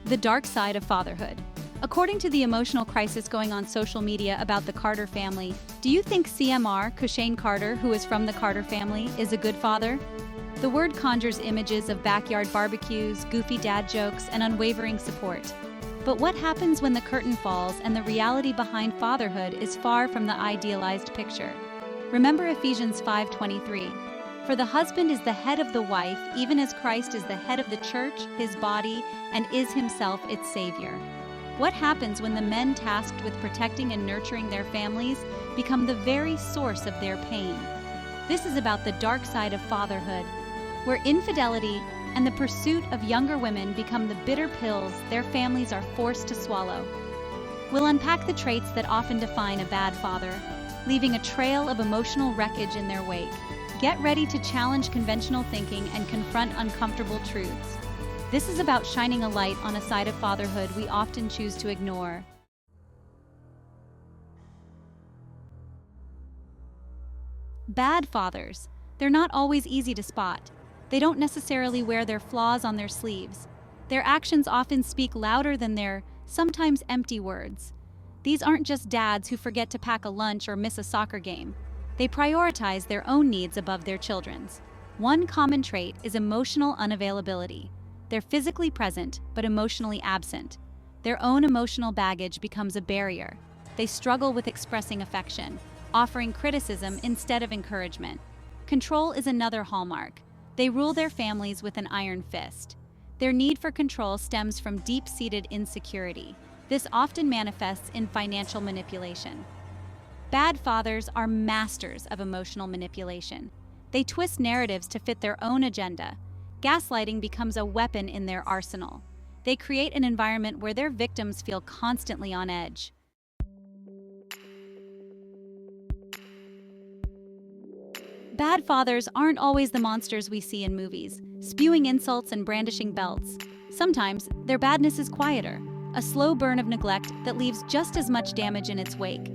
The dark side of fatherhood. According to the emotional crisis going on social media about the Carter family, do you think CMR, Kushane Carter, who is from the Carter family, is a good father? The word conjures images of backyard barbecues, goofy dad jokes, and unwavering support. But what happens when the curtain falls and the reality behind fatherhood is far from the idealized picture? Remember Ephesians 5:23. For the husband is the head of the wife, even as Christ is the head of the church, his body, and is himself its Savior. What happens when the men tasked with protecting and nurturing their families become the very source of their pain? This is about the dark side of fatherhood, where infidelity and the pursuit of younger women become the bitter pills their families are forced to swallow. We'll unpack the traits that often define a bad father, leaving a trail of emotional wreckage in their wake. Get ready to challenge conventional thinking and confront uncomfortable truths. This is about shining a light on a side of fatherhood we often choose to ignore. Bad fathers. They're not always easy to spot. They don't necessarily wear their flaws on their sleeves. Their actions often speak louder than their sometimes empty words. These aren't just dads who forget to pack a lunch or miss a soccer game. They prioritize their own needs above their children's. One common trait is emotional unavailability. They're physically present, but emotionally absent. Their own emotional baggage becomes a barrier. They struggle with expressing affection, offering criticism instead of encouragement. Control is another hallmark. They rule their families with an iron fist. Their need for control stems from deep-seated insecurity. This often manifests in financial manipulation. Bad fathers are masters of emotional manipulation. They twist narratives to fit their own agenda. Gaslighting becomes a weapon in their arsenal. They create an environment where their victims feel constantly on edge. Bad fathers aren't always the monsters we see in movies, spewing insults and brandishing belts. Sometimes, their badness is quieter, a slow burn of neglect that leaves just as much damage in its wake.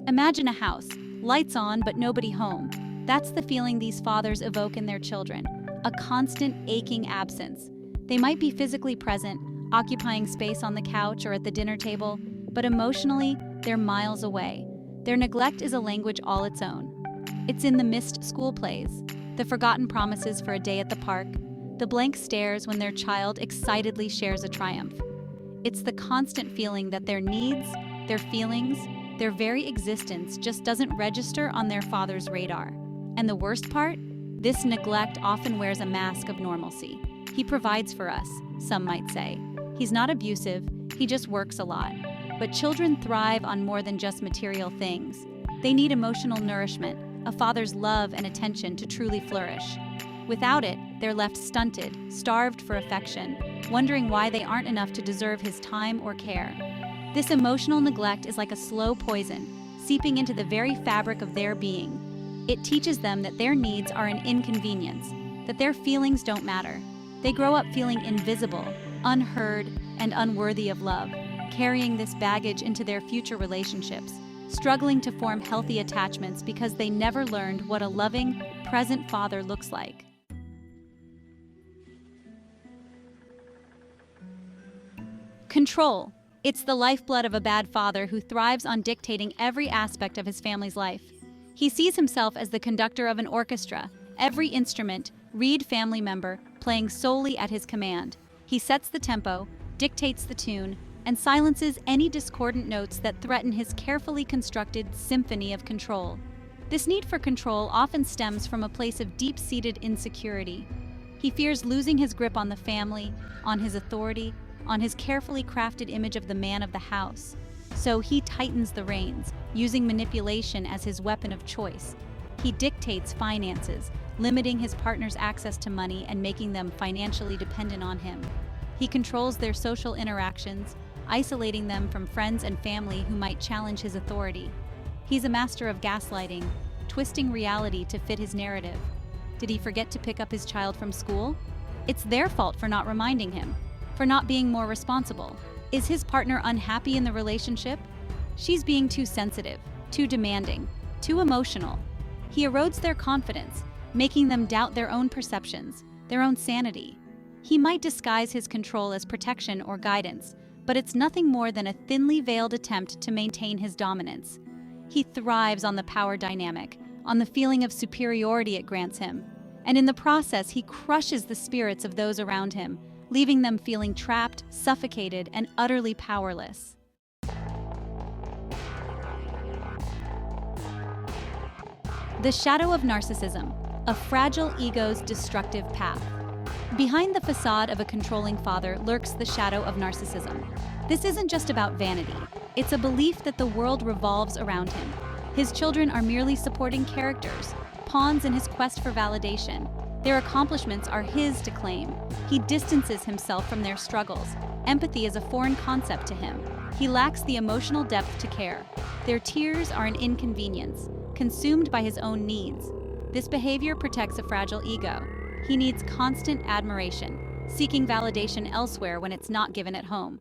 Imagine a house, lights on but nobody home. That's the feeling these fathers evoke in their children, a constant aching absence. They might be physically present, occupying space on the couch or at the dinner table, but emotionally, they're miles away. Their neglect is a language all its own. It's in the missed school plays, the forgotten promises for a day at the park, the blank stares when their child excitedly shares a triumph. It's the constant feeling that their needs, their feelings, their very existence just doesn't register on their father's radar. And the worst part? This neglect often wears a mask of normalcy. He provides for us, some might say. He's not abusive, he just works a lot. But children thrive on more than just material things. They need emotional nourishment, a father's love and attention to truly flourish. Without it, they're left stunted, starved for affection, wondering why they aren't enough to deserve his time or care. This emotional neglect is like a slow poison, seeping into the very fabric of their being. It teaches them that their needs are an inconvenience, that their feelings don't matter. They grow up feeling invisible, unheard, and unworthy of love, carrying this baggage into their future relationships, struggling to form healthy attachments because they never learned what a loving, present father looks like. Control. It's the lifeblood of a bad father who thrives on dictating every aspect of his family's life. He sees himself as the conductor of an orchestra, every instrument, reed family member, playing solely at his command. He sets the tempo, dictates the tune, and silences any discordant notes that threaten his carefully constructed symphony of control. This need for control often stems from a place of deep-seated insecurity. He fears losing his grip on the family, on his authority, on his carefully crafted image of the man of the house. So he tightens the reins, using manipulation as his weapon of choice. He dictates finances, limiting his partner's access to money and making them financially dependent on him. He controls their social interactions, isolating them from friends and family who might challenge his authority. He's a master of gaslighting, twisting reality to fit his narrative. Did he forget to pick up his child from school? It's their fault for not reminding him, for not being more responsible. Is his partner unhappy in the relationship? She's being too sensitive, too demanding, too emotional. He erodes their confidence, making them doubt their own perceptions, their own sanity. He might disguise his control as protection or guidance, but it's nothing more than a thinly veiled attempt to maintain his dominance. He thrives on the power dynamic, on the feeling of superiority it grants him, and in the process he crushes the spirits of those around him, leaving them feeling trapped, suffocated, and utterly powerless. The shadow of narcissism, a fragile ego's destructive path. Behind the facade of a controlling father lurks the shadow of narcissism. This isn't just about vanity. It's a belief that the world revolves around him. His children are merely supporting characters, pawns in his quest for validation. Their accomplishments are his to claim. He distances himself from their struggles. Empathy is a foreign concept to him. He lacks the emotional depth to care. Their tears are an inconvenience, consumed by his own needs. This behavior protects a fragile ego. He needs constant admiration, seeking validation elsewhere when it's not given at home.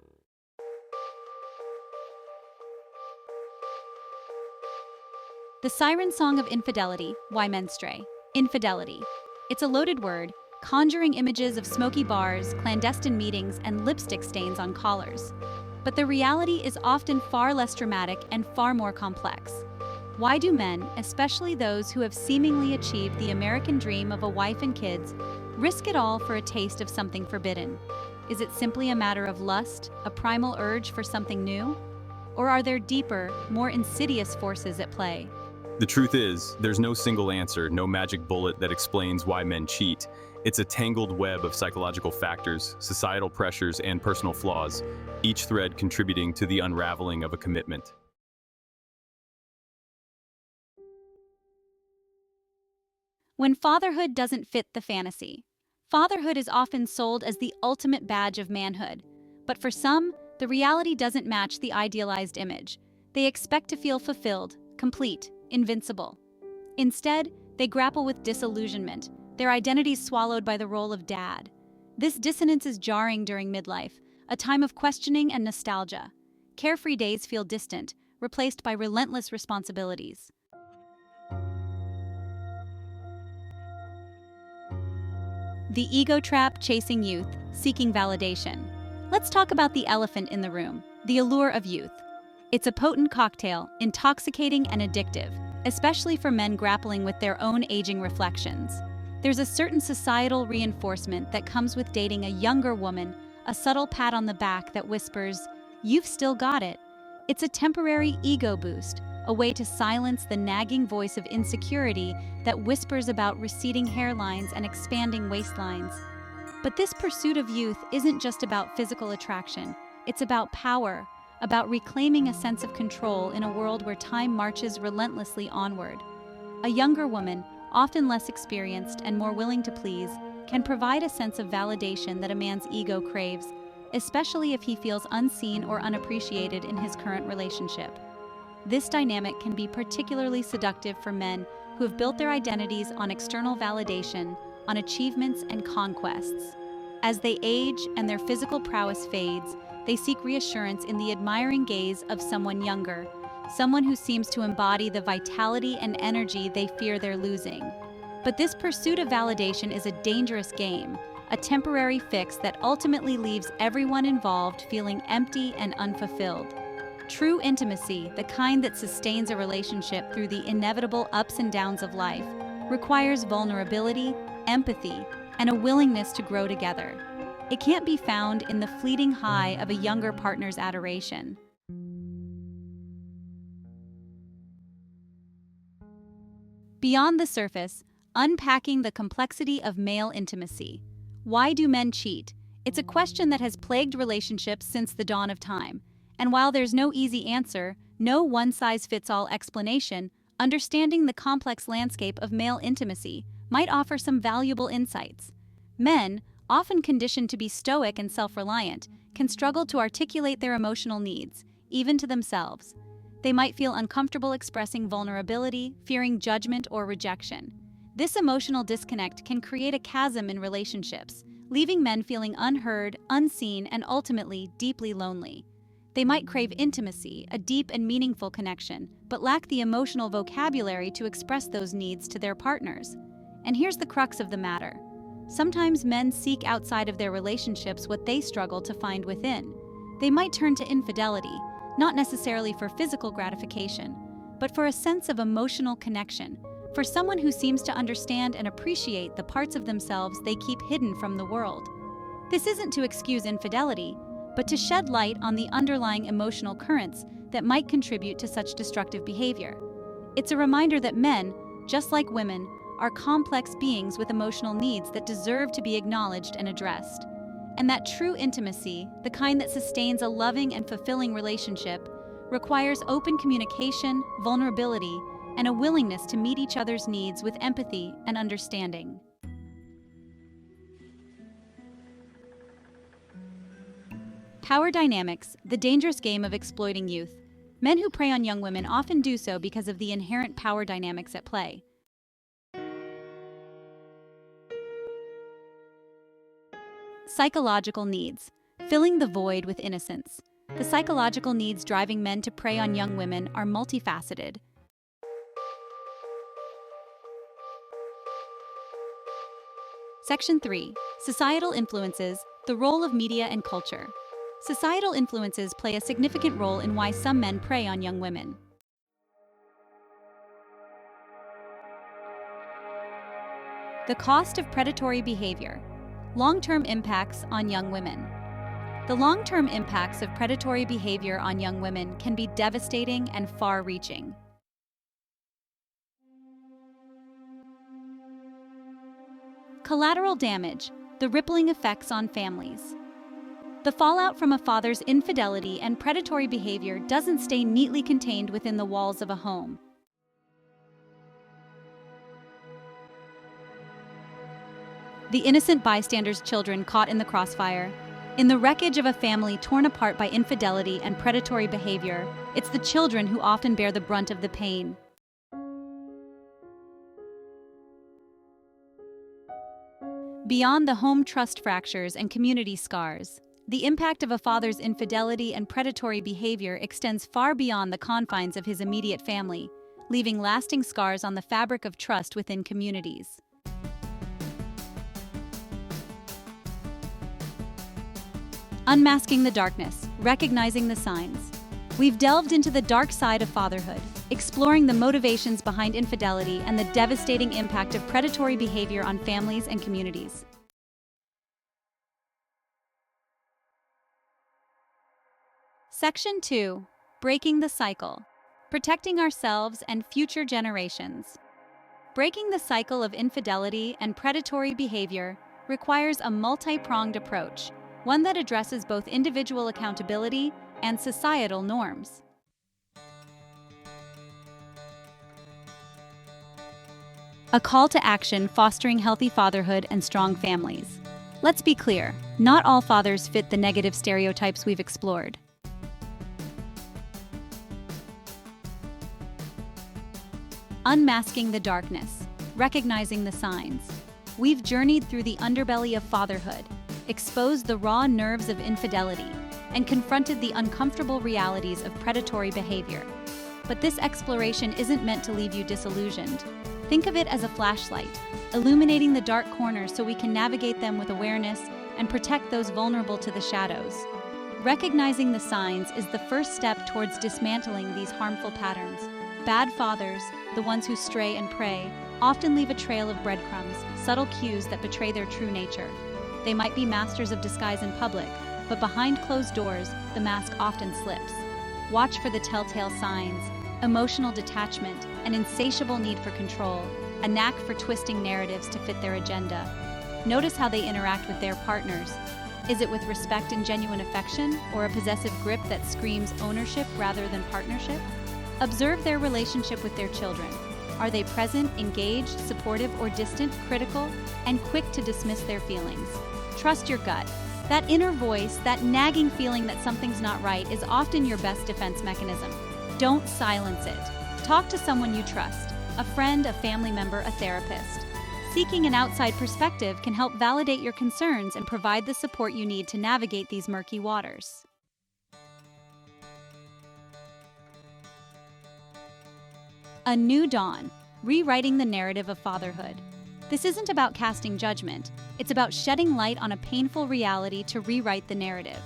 The siren song of infidelity, why men stray. Infidelity. It's a loaded word, conjuring images of smoky bars, clandestine meetings, and lipstick stains on collars. But the reality is often far less dramatic and far more complex. Why do men, especially those who have seemingly achieved the American dream of a wife and kids, risk it all for a taste of something forbidden? Is it simply a matter of lust, a primal urge for something new? Or are there deeper, more insidious forces at play? The truth is, there's no single answer, no magic bullet that explains why men cheat. It's a tangled web of psychological factors, societal pressures, and personal flaws, each thread contributing to the unraveling of a commitment. When fatherhood doesn't fit the fantasy. Fatherhood is often sold as the ultimate badge of manhood. But for some, the reality doesn't match the idealized image. They expect to feel fulfilled, complete, invincible. Instead, they grapple with disillusionment, their identities swallowed by the role of dad. This dissonance is jarring during midlife, a time of questioning and nostalgia. Carefree days feel distant, replaced by relentless responsibilities. The ego trap chasing youth, seeking validation. Let's talk about the elephant in the room, the allure of youth. It's a potent cocktail, intoxicating and addictive, especially for men grappling with their own aging reflections. There's a certain societal reinforcement that comes with dating a younger woman, a subtle pat on the back that whispers, "You've still got it." It's a temporary ego boost, a way to silence the nagging voice of insecurity that whispers about receding hairlines and expanding waistlines. But this pursuit of youth isn't just about physical attraction. It's about power, about reclaiming a sense of control in a world where time marches relentlessly onward. A younger woman, often less experienced and more willing to please, can provide a sense of validation that a man's ego craves, especially if he feels unseen or unappreciated in his current relationship. This dynamic can be particularly seductive for men who have built their identities on external validation, on achievements and conquests. As they age and their physical prowess fades, they seek reassurance in the admiring gaze of someone younger, someone who seems to embody the vitality and energy they fear they're losing. But this pursuit of validation is a dangerous game, a temporary fix that ultimately leaves everyone involved feeling empty and unfulfilled. True intimacy, the kind that sustains a relationship through the inevitable ups and downs of life, requires vulnerability, empathy, and a willingness to grow together. It can't be found in the fleeting high of a younger partner's adoration. Beyond the surface, unpacking the complexity of male intimacy. Why do men cheat? It's a question that has plagued relationships since the dawn of time. And while there's no easy answer, no one-size-fits-all explanation, understanding the complex landscape of male intimacy might offer some valuable insights. Men, often conditioned to be stoic and self-reliant, can struggle to articulate their emotional needs, even to themselves. They might feel uncomfortable expressing vulnerability, fearing judgment or rejection. This emotional disconnect can create a chasm in relationships, leaving men feeling unheard, unseen, and ultimately deeply lonely. They might crave intimacy, a deep and meaningful connection, but lack the emotional vocabulary to express those needs to their partners. And here's the crux of the matter. Sometimes men seek outside of their relationships what they struggle to find within. They might turn to infidelity, not necessarily for physical gratification, but for a sense of emotional connection, for someone who seems to understand and appreciate the parts of themselves they keep hidden from the world. This isn't to excuse infidelity, but to shed light on the underlying emotional currents that might contribute to such destructive behavior. It's a reminder that men, just like women, are complex beings with emotional needs that deserve to be acknowledged and addressed. And that true intimacy, the kind that sustains a loving and fulfilling relationship, requires open communication, vulnerability, and a willingness to meet each other's needs with empathy and understanding. Power dynamics, the dangerous game of exploiting youth. Men who prey on young women often do so because of the inherent power dynamics at play. Psychological needs, filling the void with innocence. The psychological needs driving men to prey on young women are multifaceted. Section 3. Societal influences, the role of media and culture. Societal influences play a significant role in why some men prey on young women. The cost of predatory behavior. Long-term impacts on young women. The long-term impacts of predatory behavior on young women can be devastating and far-reaching. Collateral damage, the rippling effects on families. The fallout from a father's infidelity and predatory behavior doesn't stay neatly contained within the walls of a home. The innocent bystanders' children caught in the crossfire. In the wreckage of a family torn apart by infidelity and predatory behavior, it's the children who often bear the brunt of the pain. Beyond the home trust fractures and community scars, the impact of a father's infidelity and predatory behavior extends far beyond the confines of his immediate family, leaving lasting scars on the fabric of trust within communities. Unmasking the darkness, recognizing the signs. We've delved into the dark side of fatherhood, exploring the motivations behind infidelity and the devastating impact of predatory behavior on families and communities. Section 2. Breaking the cycle. Protecting ourselves and future generations. Breaking the cycle of infidelity and predatory behavior requires a multi-pronged approach, one that addresses both individual accountability and societal norms. A call to action fostering healthy fatherhood and strong families. Let's be clear, not all fathers fit the negative stereotypes we've explored. Unmasking the darkness, recognizing the signs. We've journeyed through the underbelly of fatherhood, exposed the raw nerves of infidelity, and confronted the uncomfortable realities of predatory behavior. But this exploration isn't meant to leave you disillusioned. Think of it as a flashlight, illuminating the dark corners so we can navigate them with awareness and protect those vulnerable to the shadows. Recognizing the signs is the first step towards dismantling these harmful patterns. Bad fathers, the ones who stray and prey, often leave a trail of breadcrumbs, subtle cues that betray their true nature. They might be masters of disguise in public, but behind closed doors, the mask often slips. Watch for the telltale signs: emotional detachment, an insatiable need for control, a knack for twisting narratives to fit their agenda. Notice how they interact with their partners. Is it with respect and genuine affection, or a possessive grip that screams ownership rather than partnership? Observe their relationship with their children. Are they present, engaged, supportive, or distant, critical, and quick to dismiss their feelings? Trust your gut. That inner voice, that nagging feeling that something's not right, is often your best defense mechanism. Don't silence it. Talk to someone you trust, a friend, a family member, a therapist. Seeking an outside perspective can help validate your concerns and provide the support you need to navigate these murky waters. A new dawn, rewriting the narrative of fatherhood. This isn't about casting judgment, it's about shedding light on a painful reality to rewrite the narrative.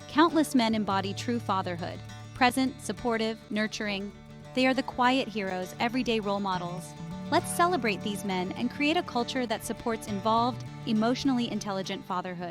Countless men embody true fatherhood, present, supportive, nurturing. They are the quiet heroes, everyday role models. Let's celebrate these men and create a culture that supports involved, emotionally intelligent fatherhood.